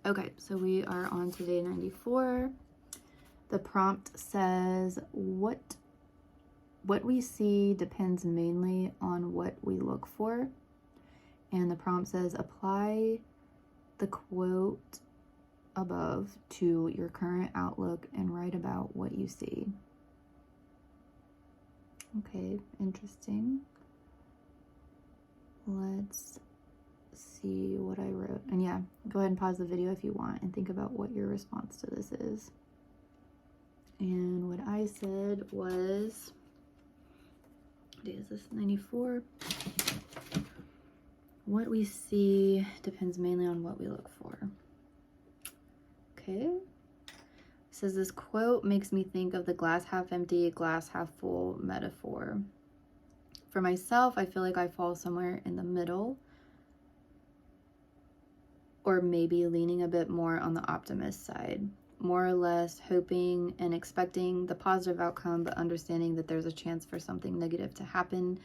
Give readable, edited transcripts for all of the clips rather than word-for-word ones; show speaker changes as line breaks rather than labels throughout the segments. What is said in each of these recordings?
Okay, so we are on to day 94. The prompt says, what we see depends mainly on what we look for. And the prompt says, apply the quote above to your current outlook and write about what you see. Okay, interesting. Let's see what I wrote. And yeah, go ahead and pause the video if you want and think about what your response to this is. And what I said was, what day is this? 94. What we see depends mainly on what we look for. Okay. It says this quote makes me think of the glass half empty, glass half full metaphor. For myself, I feel like I fall somewhere in the middle, or maybe leaning a bit more on the optimist side, more or less hoping and expecting the positive outcome, but understanding that there's a chance for something negative to happen,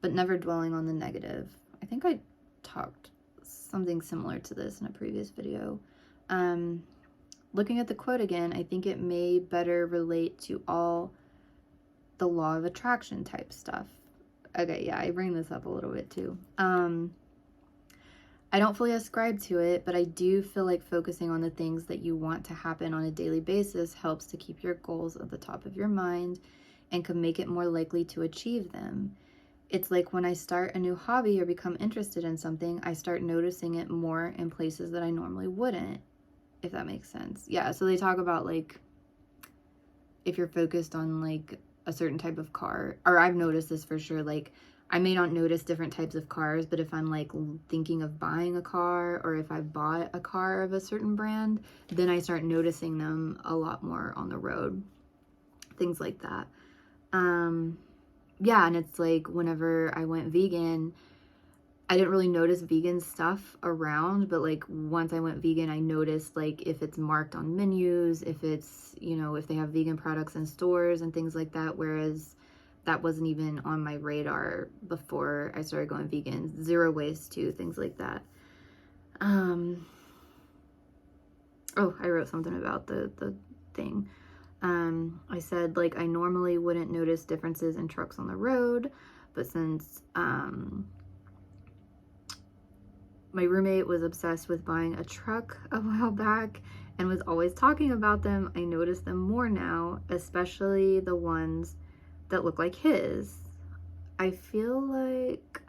but never dwelling on the negative. I think I talked something similar to this in a previous video. Looking at the quote again, I think it may better relate to all the law of attraction type stuff. Okay, yeah, I bring this up a little bit too. I don't fully ascribe to it, but I do feel like focusing on the things that you want to happen on a daily basis helps to keep your goals at the top of your mind and can make it more likely to achieve them. It's like when I start a new hobby or become interested in something, I start noticing it more in places that I normally wouldn't, if that makes sense. Yeah, so they talk about like if you're focused on like a certain type of car, or I've noticed this for sure, like I may not notice different types of cars, but if I'm like thinking of buying a car, or if I've bought a car of a certain brand, then I start noticing them a lot more on the road, things like that. Yeah, and it's like whenever I went vegan, I didn't really notice vegan stuff around, but like once I went vegan, I noticed like if it's marked on menus, if it's, you know, if they have vegan products in stores and things like that, whereas that wasn't even on my radar before I started going vegan. Zero waste too, things like that. Oh, I wrote something about the thing. I said like I normally wouldn't notice differences in trucks on the road, but since my roommate was obsessed with buying a truck a while back and was always talking about them, I notice them more now, especially the ones that look like his. I feel like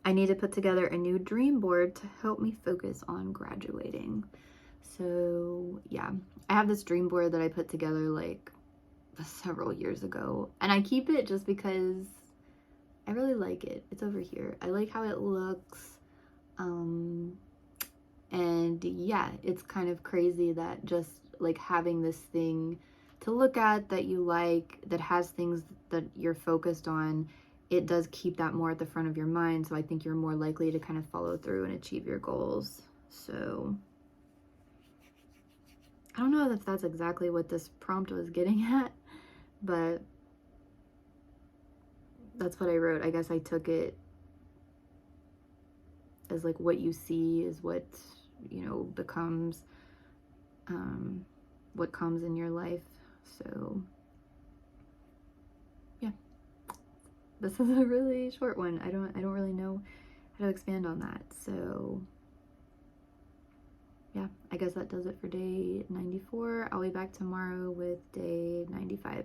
I need to put together a new dream board to help me focus on graduating. So yeah, I have this dream board that I put together like several years ago, and I keep it just because I really like it. It's over here. I like how it looks. And yeah, it's kind of crazy that just like having this thing to look at that you like, that has things that you're focused on, it does keep that more at the front of your mind. So I think you're more likely to kind of follow through and achieve your goals. So I don't know if that's exactly what this prompt was getting at, but that's what I wrote. I guess I took it as like what you see is what, you know, becomes what comes in your life. So yeah, this is a really short one. I don't really know how to expand on that. So yeah, I guess that does it for day 94. I'll be back tomorrow with day 95.